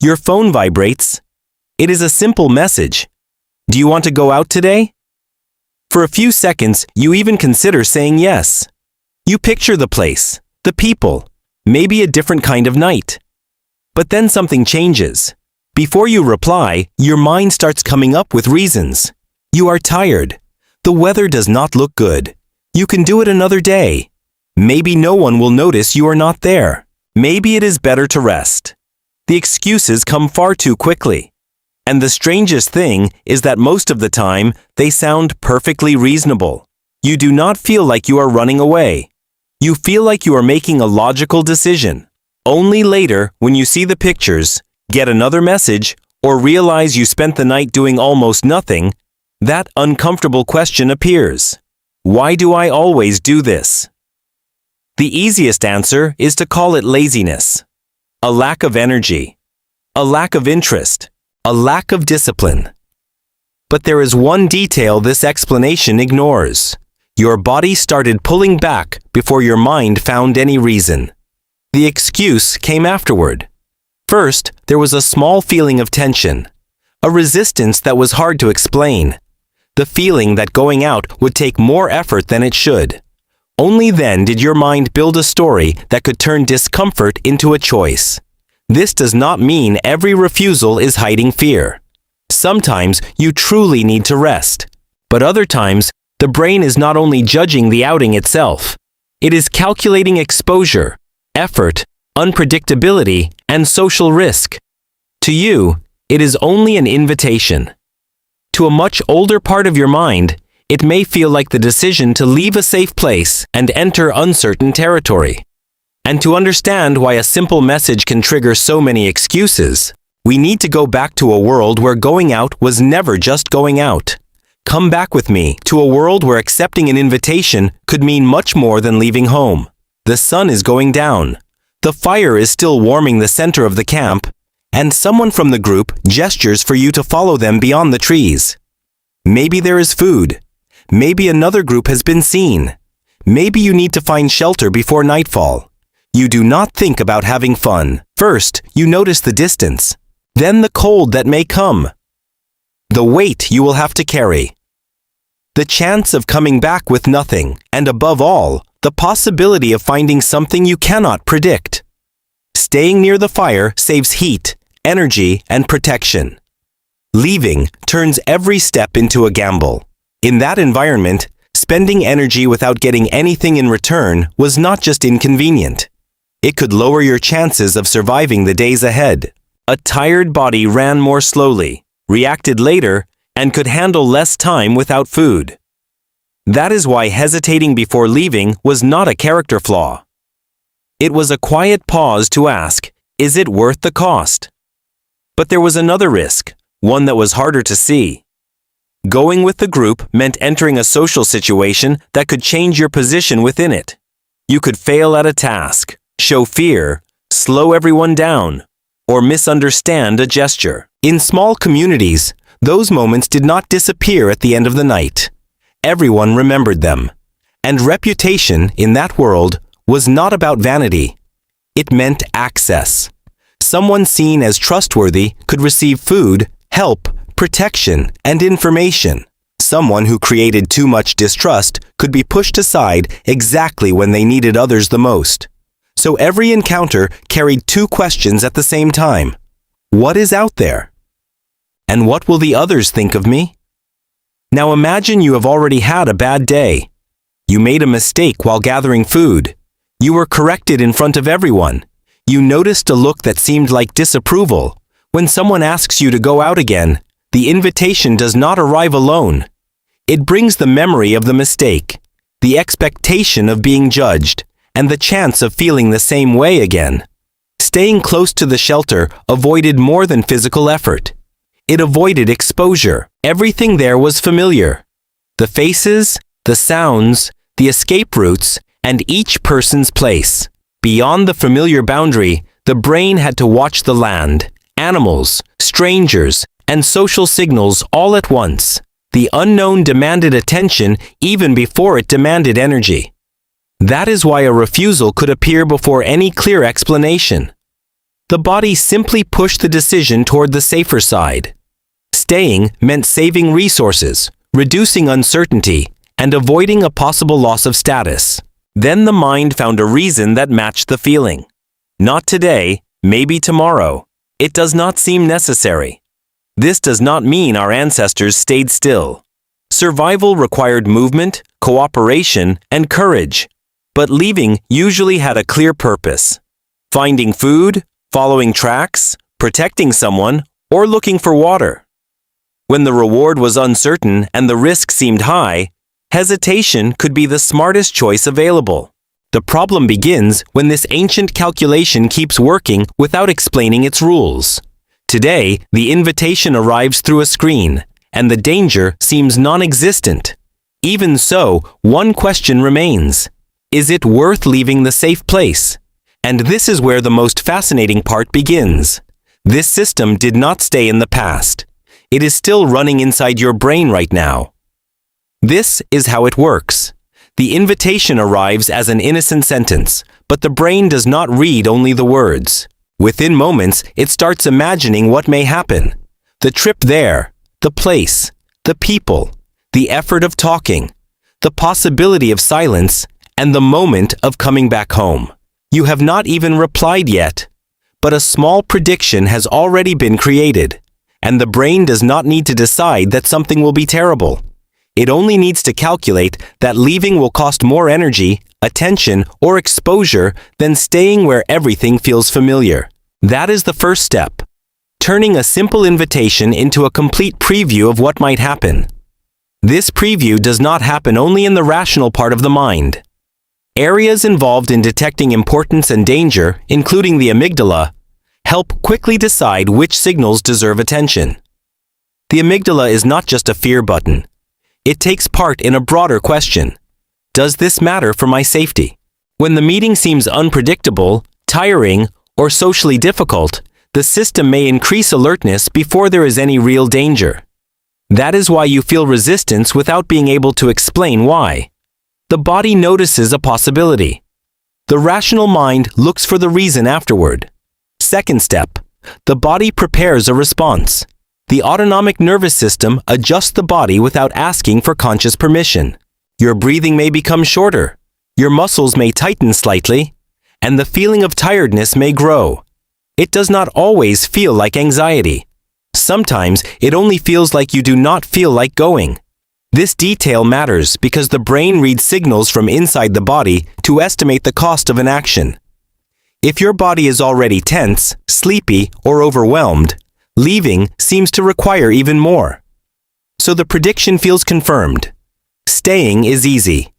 Your phone vibrates. It is a simple message. Do you want to go out today? For a few seconds, you even consider saying yes. You picture the place, the people, maybe a different kind of night. But then something changes. Before you reply, your mind starts coming up with reasons. You are tired. The weather does not look good. You can do it another day. Maybe no one will notice you are not there. Maybe it is better to rest. The excuses come far too quickly. And the strangest thing is that most of the time, they sound perfectly reasonable. You do not feel like you are running away. You feel like you are making a logical decision. Only later, when you see the pictures, get another message, or realize you spent the night doing almost nothing, that uncomfortable question appears. Why do I always do this? The easiest answer is to call it laziness. A lack of energy. A lack of interest. A lack of discipline. But there is one detail this explanation ignores. Your body started pulling back before your mind found any reason. The excuse came afterward. First, there was a small feeling of tension, a resistance that was hard to explain, the feeling that going out would take more effort than it should. Only then did your mind build a story that could turn discomfort into a choice. This does not mean every refusal is hiding fear. Sometimes you truly need to rest, but other times the brain is not only judging the outing itself, it is calculating exposure, effort, unpredictability, and social risk. To you, it is only an invitation. To a much older part of your mind, it may feel like the decision to leave a safe place and enter uncertain territory. And to understand why a simple message can trigger so many excuses, we need to go back to a world where going out was never just going out. Come back with me to a world where accepting an invitation could mean much more than leaving home. The sun is going down. The fire is still warming the center of the camp, and someone from the group gestures for you to follow them beyond the trees. Maybe there is food. Maybe another group has been seen. Maybe you need to find shelter before nightfall. You do not think about having fun. First, you notice the distance. Then the cold that may come. The weight you will have to carry. The chance of coming back with nothing, and above all, the possibility of finding something you cannot predict. Staying near the fire saves heat, energy, and protection. Leaving turns every step into a gamble. In that environment, spending energy without getting anything in return was not just inconvenient. It could lower your chances of surviving the days ahead. A tired body ran more slowly, reacted later, and could handle less time without food. That is why hesitating before leaving was not a character flaw. It was a quiet pause to ask, is it worth the cost? But there was another risk, one that was harder to see. Going with the group meant entering a social situation that could change your position within it. You could fail at a task, show fear, slow everyone down, or misunderstand a gesture. In small communities, those moments did not disappear at the end of the night. Everyone remembered them. And reputation in that world was not about vanity. It meant access. Someone seen as trustworthy could receive food, help, protection, and information. Someone who created too much distrust could be pushed aside exactly when they needed others the most. So every encounter carried two questions at the same time. What is out there? And what will the others think of me? Now imagine you have already had a bad day. You made a mistake while gathering food. You were corrected in front of everyone. You noticed a look that seemed like disapproval. When someone asks you to go out again, the invitation does not arrive alone. It brings the memory of the mistake, the expectation of being judged, and the chance of feeling the same way again. Staying close to the shelter avoided more than physical effort. It avoided exposure. Everything there was familiar. The faces, the sounds, the escape routes, and each person's place. Beyond the familiar boundary, the brain had to watch the land, animals, strangers, and social signals all at once. The unknown demanded attention even before it demanded energy. That is why a refusal could appear before any clear explanation. The body simply pushed the decision toward the safer side. Staying meant saving resources, reducing uncertainty, and avoiding a possible loss of status. Then the mind found a reason that matched the feeling. Not today, maybe tomorrow. It does not seem necessary. This does not mean our ancestors stayed still. Survival required movement, cooperation, and courage. But leaving usually had a clear purpose. Finding food, following tracks, protecting someone, or looking for water. When the reward was uncertain and the risk seemed high, hesitation could be the smartest choice available. The problem begins when this ancient calculation keeps working without explaining its rules. Today, the invitation arrives through a screen, and the danger seems non-existent. Even so, one question remains. Is it worth leaving the safe place? And this is where the most fascinating part begins. This system did not stay in the past. It is still running inside your brain right now. This is how it works. The invitation arrives as an innocent sentence, but the brain does not read only the words. Within moments, it starts imagining what may happen. The trip there, the place, the people, the effort of talking, the possibility of silence, and the moment of coming back home. You have not even replied yet, but a small prediction has already been created, and the brain does not need to decide that something will be terrible. It only needs to calculate that leaving will cost more energy, attention, or exposure than staying where everything feels familiar. That is the first step, turning a simple invitation into a complete preview of what might happen. This preview does not happen only in the rational part of the mind. Areas involved in detecting importance and danger, including the amygdala, help quickly decide which signals deserve attention. The amygdala is not just a fear button. It takes part in a broader question. Does this matter for my safety? When the meeting seems unpredictable, tiring, or socially difficult, the system may increase alertness before there is any real danger. That is why you feel resistance without being able to explain why. The body notices a possibility. The rational mind looks for the reason afterward. Second step, the body prepares a response. The autonomic nervous system adjusts the body without asking for conscious permission. Your breathing may become shorter, your muscles may tighten slightly, and the feeling of tiredness may grow. It does not always feel like anxiety. Sometimes it only feels like you do not feel like going. This detail matters because the brain reads signals from inside the body to estimate the cost of an action. If your body is already tense, sleepy, or overwhelmed, leaving seems to require even more. So the prediction feels confirmed. Staying is easy.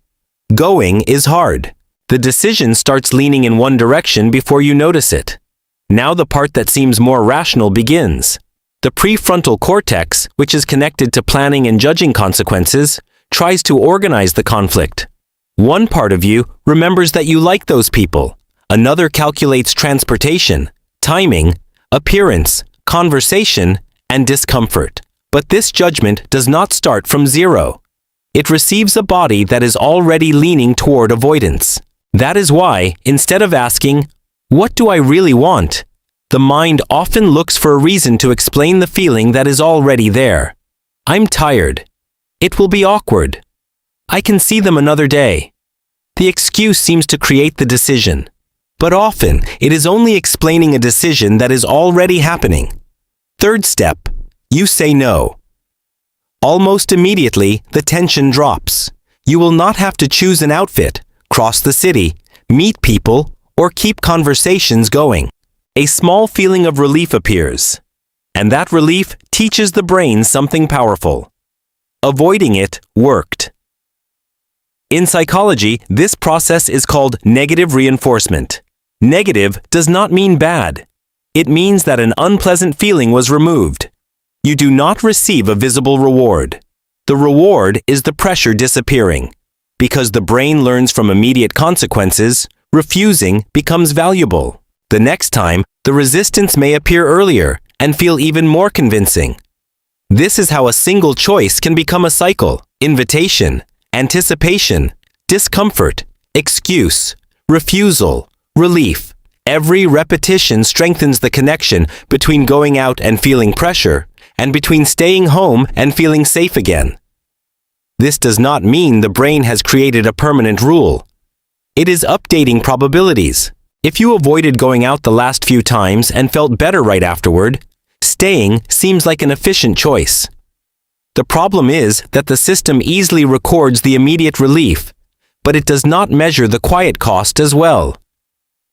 Going is hard. The decision starts leaning in one direction before you notice it. Now the part that seems more rational begins. The prefrontal cortex, which is connected to planning and judging consequences, tries to organize the conflict. One part of you remembers that you like those people. Another calculates transportation, timing, appearance, conversation, and discomfort. But this judgment does not start from zero. It receives a body that is already leaning toward avoidance. That is why, instead of asking, "What do I really want?" the mind often looks for a reason to explain the feeling that is already there. I'm tired. It will be awkward. I can see them another day. The excuse seems to create the decision. But often, it is only explaining a decision that is already happening. Third step, you say no. Almost immediately, the tension drops. You will not have to choose an outfit, cross the city, meet people, or keep conversations going. A small feeling of relief appears. And that relief teaches the brain something powerful. Avoiding it worked. In psychology, this process is called negative reinforcement. Negative does not mean bad. It means that an unpleasant feeling was removed. You do not receive a visible reward. The reward is the pressure disappearing. Because the brain learns from immediate consequences, refusing becomes valuable. The next time, the resistance may appear earlier and feel even more convincing. This is how a single choice can become a cycle: invitation, anticipation, discomfort, excuse, refusal, relief, Every repetition strengthens the connection between going out and feeling pressure, and between staying home and feeling safe again. This does not mean the brain has created a permanent rule. It is updating probabilities. If you avoided going out the last few times and felt better right afterward, staying seems like an efficient choice. The problem is that the system easily records the immediate relief, but it does not measure the quiet cost as well.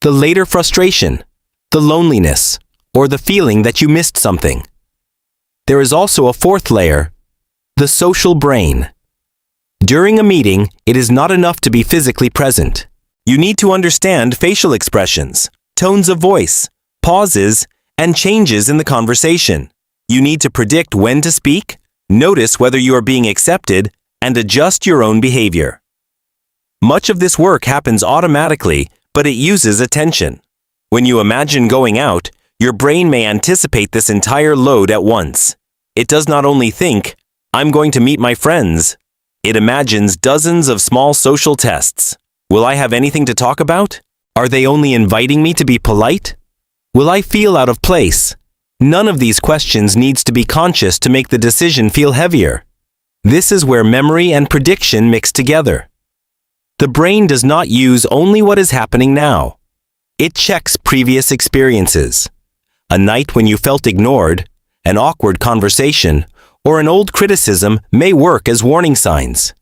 The later frustration, the loneliness, or the feeling that you missed something. There is also a fourth layer, the social brain. During a meeting, it is not enough to be physically present. You need to understand facial expressions, tones of voice, pauses, and changes in the conversation. You need to predict when to speak, notice whether you are being accepted, and adjust your own behavior. Much of this work happens automatically, but it uses attention. When you imagine going out, your brain may anticipate this entire load at once. It does not only think, "I'm going to meet my friends." It imagines dozens of small social tests. Will I have anything to talk about? Are they only inviting me to be polite? Will I feel out of place? None of these questions needs to be conscious to make the decision feel heavier. This is where memory and prediction mix together. The brain does not use only what is happening now. It checks previous experiences. A night when you felt ignored, an awkward conversation, or an old criticism may work as warning signs.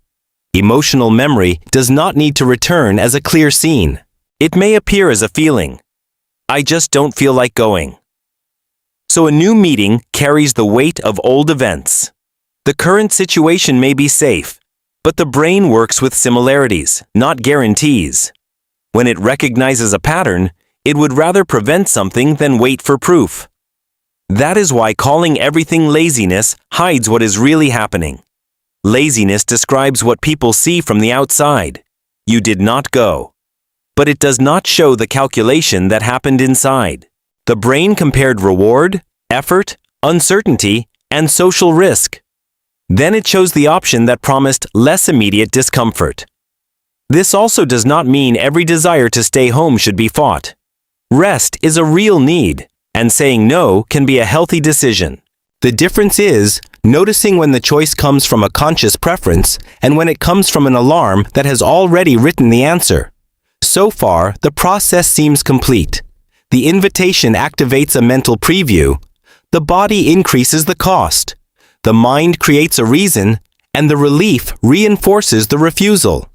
Emotional memory does not need to return as a clear scene. It may appear as a feeling. I just don't feel like going. So a new meeting carries the weight of old events. The current situation may be safe, but the brain works with similarities, not guarantees. When it recognizes a pattern, it would rather prevent something than wait for proof. That is why calling everything laziness hides what is really happening. Laziness describes what people see from the outside. You did not go. But it does not show the calculation that happened inside. The brain compared reward, effort, uncertainty, and social risk. Then it chose the option that promised less immediate discomfort. This also does not mean every desire to stay home should be fought. Rest is a real need, and saying no can be a healthy decision. The difference is noticing when the choice comes from a conscious preference and when it comes from an alarm that has already written the answer. So far, the process seems complete. The invitation activates a mental preview. The body increases the cost. The mind creates a reason, and the relief reinforces the refusal.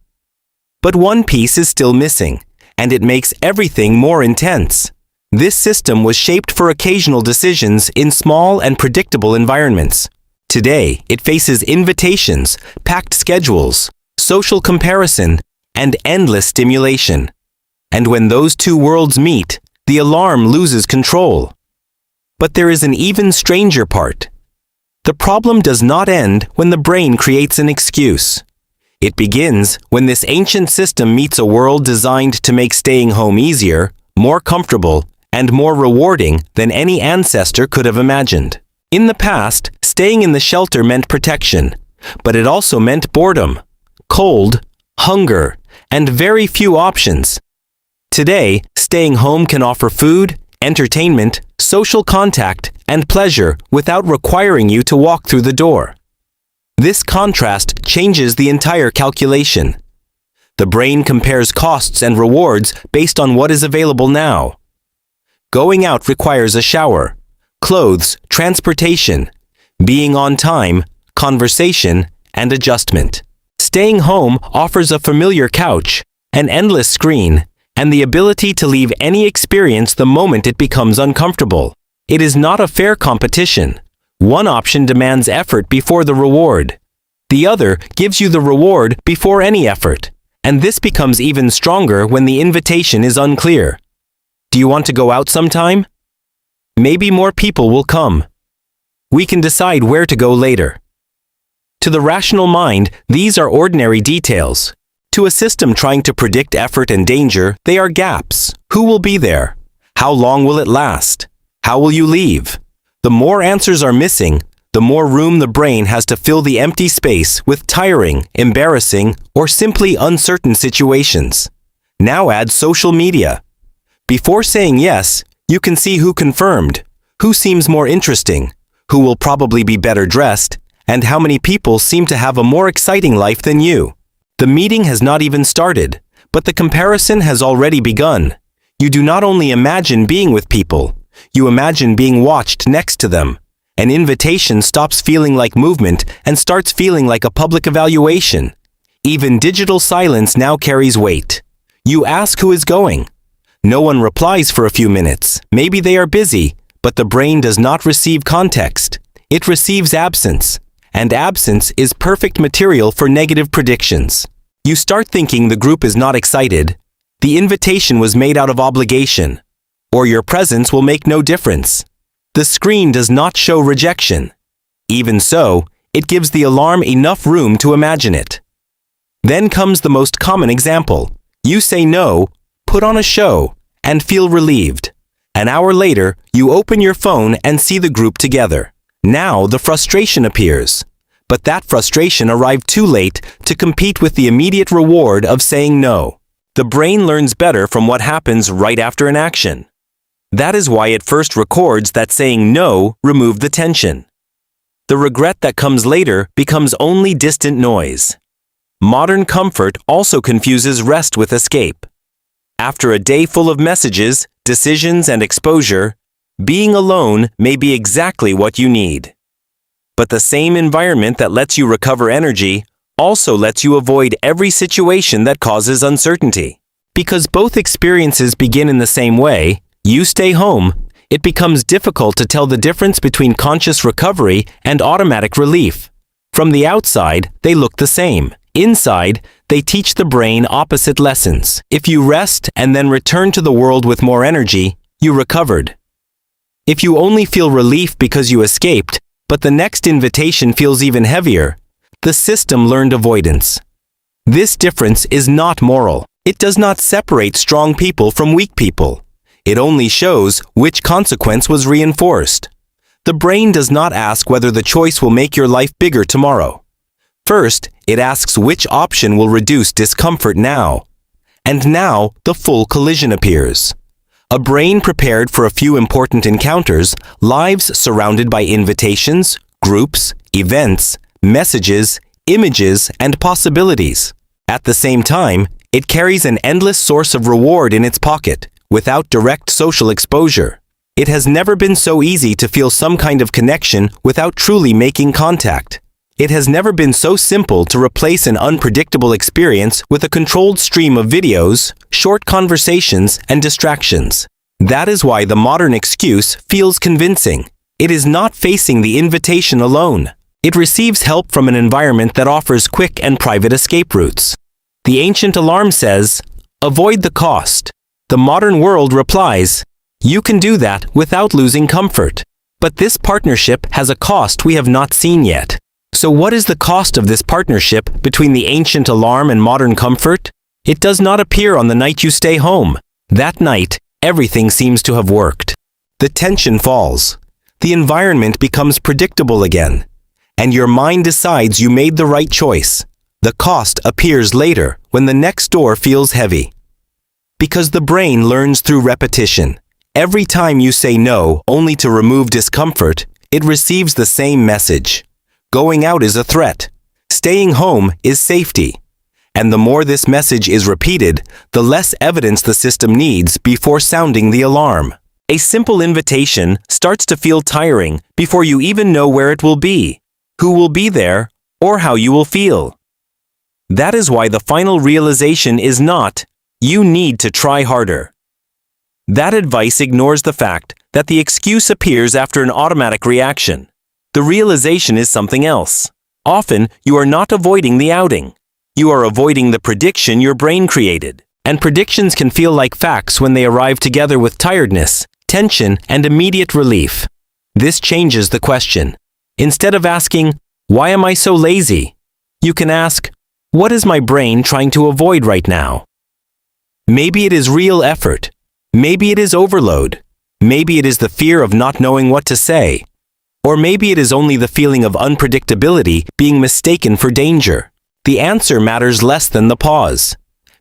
But one piece is still missing, and it makes everything more intense. This system was shaped for occasional decisions in small and predictable environments. Today, it faces invitations, packed schedules, social comparison, and endless stimulation. And when those two worlds meet, the alarm loses control. But there is an even stranger part. The problem does not end when the brain creates an excuse. It begins when this ancient system meets a world designed to make staying home easier, more comfortable, and more rewarding than any ancestor could have imagined. In the past, staying in the shelter meant protection, but it also meant boredom, cold, hunger, and very few options. Today, staying home can offer food, entertainment, social contact, and pleasure without requiring you to walk through the door. This contrast changes the entire calculation. The brain compares costs and rewards based on what is available now. Going out requires a shower, clothes, transportation, being on time, conversation, and adjustment. Staying home offers a familiar couch, an endless screen, and the ability to leave any experience the moment it becomes uncomfortable. It is not a fair competition. One option demands effort before the reward. The other gives you the reward before any effort, and this becomes even stronger when the invitation is unclear. Do you want to go out sometime? Maybe more people will come. We can decide where to go later. To the rational mind, these are ordinary details. To a system trying to predict effort and danger, they are gaps. Who will be there? How long will it last? How will you leave? The more answers are missing, the more room the brain has to fill the empty space with tiring, embarrassing, or simply uncertain situations. Now add social media. Before saying yes, you can see who confirmed, who seems more interesting, who will probably be better dressed, and how many people seem to have a more exciting life than you. The meeting has not even started, but the comparison has already begun. You do not only imagine being with people, you imagine being watched next to them. An invitation stops feeling like movement and starts feeling like a public evaluation. Even digital silence now carries weight. You ask who is going. No one replies for a few minutes. Maybe they are busy, but the brain does not receive context. It receives absence, and absence is perfect material for negative predictions. You start thinking the group is not excited, the invitation was made out of obligation, or your presence will make no difference. The screen does not show rejection. Even so, it gives the alarm enough room to imagine it. Then comes the most common example. You say no, put on a show, and feel relieved. An hour later, you open your phone and see the group together. Now the frustration appears. But that frustration arrived too late to compete with the immediate reward of saying no. The brain learns better from what happens right after an action. That is why it first records that saying no removed the tension. The regret that comes later becomes only distant noise. Modern comfort also confuses rest with escape. After a day full of messages, decisions, and exposure, being alone may be exactly what you need. But the same environment that lets you recover energy also lets you avoid every situation that causes uncertainty. Because both experiences begin in the same way, you stay home, it becomes difficult to tell the difference between conscious recovery and automatic relief. From the outside, they look the same. Inside, they teach the brain opposite lessons. If you rest and then return to the world with more energy, you recovered. If you only feel relief because you escaped, but the next invitation feels even heavier, the system learned avoidance. This difference is not moral. It does not separate strong people from weak people. It only shows which consequence was reinforced. The brain does not ask whether the choice will make your life bigger tomorrow. First, it asks which option will reduce discomfort now. And now, the full collision appears. A brain prepared for a few important encounters, lives surrounded by invitations, groups, events, messages, images, and possibilities. At the same time, it carries an endless source of reward in its pocket, without direct social exposure. It has never been so easy to feel some kind of connection without truly making contact. It has never been so simple to replace an unpredictable experience with a controlled stream of videos, short conversations, and distractions. That is why the modern excuse feels convincing. It is not facing the invitation alone. It receives help from an environment that offers quick and private escape routes. The ancient alarm says, "Avoid the cost." The modern world replies, "You can do that without losing comfort." But this partnership has a cost we have not seen yet. So what is the cost of this partnership between the ancient alarm and modern comfort? It does not appear on the night you stay home. That night, everything seems to have worked. The tension falls. The environment becomes predictable again. And your mind decides you made the right choice. The cost appears later when the next door feels heavy. Because the brain learns through repetition. Every time you say no only to remove discomfort, it receives the same message. Going out is a threat. Staying home is safety. And the more this message is repeated, the less evidence the system needs before sounding the alarm. A simple invitation starts to feel tiring before you even know where it will be, who will be there, or how you will feel. That is why the final realization is not, "You need to try harder." That advice ignores the fact that the excuse appears after an automatic reaction. The realization is something else. Often, you are not avoiding the outing. You are avoiding the prediction your brain created. And predictions can feel like facts when they arrive together with tiredness, tension, and immediate relief. This changes the question. Instead of asking, "Why am I so lazy?" you can ask, "What is my brain trying to avoid right now?" Maybe it is real effort. Maybe it is overload. Maybe it is the fear of not knowing what to say. Or maybe it is only the feeling of unpredictability being mistaken for danger. The answer matters less than the pause.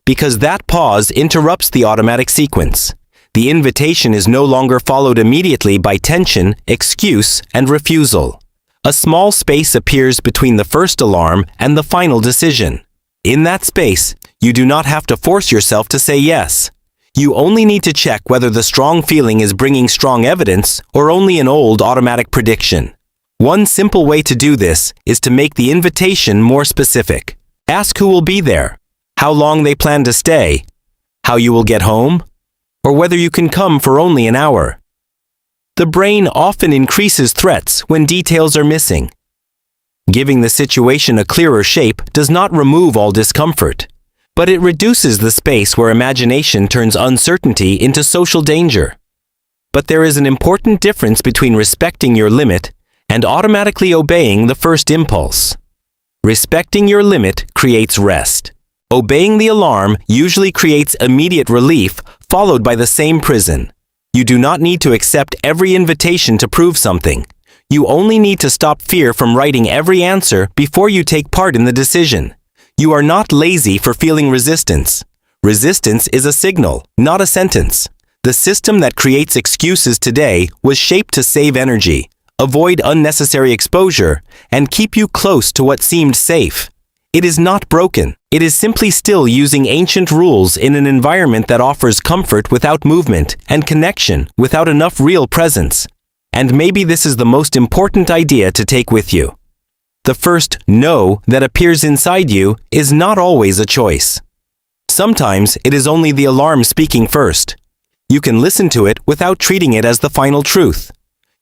Because that pause interrupts the automatic sequence. The invitation is no longer followed immediately by tension, excuse, and refusal. A small space appears between the first alarm and the final decision. In that space, you do not have to force yourself to say yes. You only need to check whether the strong feeling is bringing strong evidence or only an old automatic prediction. One simple way to do this is to make the invitation more specific. Ask who will be there, how long they plan to stay, how you will get home, or whether you can come for only an hour. The brain often increases threats when details are missing. Giving the situation a clearer shape does not remove all discomfort, but it reduces the space where imagination turns uncertainty into social danger. But there is an important difference between respecting your limit and automatically obeying the first impulse. Respecting your limit creates rest. Obeying the alarm usually creates immediate relief, followed by the same prison. You do not need to accept every invitation to prove something. You only need to stop fear from writing every answer before you take part in the decision. You are not lazy for feeling resistance. Resistance is a signal, not a sentence. The system that creates excuses today was shaped to save energy, avoid unnecessary exposure, and keep you close to what seemed safe. It is not broken. It is simply still using ancient rules in an environment that offers comfort without movement and connection without enough real presence. And maybe this is the most important idea to take with you. The first no that appears inside you is not always a choice. Sometimes it is only the alarm speaking first. You can listen to it without treating it as the final truth.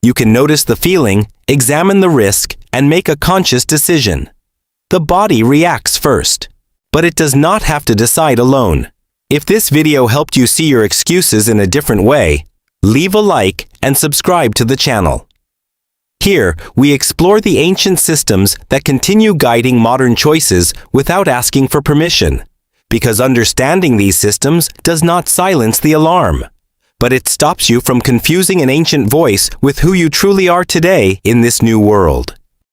You can notice the feeling, examine the risk, and make a conscious decision. The body reacts first, but it does not have to decide alone. If this video helped you see your excuses in a different way, leave a like and subscribe to the channel. Here, we explore the ancient systems that continue guiding modern choices without asking for permission, because understanding these systems does not silence the alarm, but it stops you from confusing an ancient voice with who you truly are today in this new world.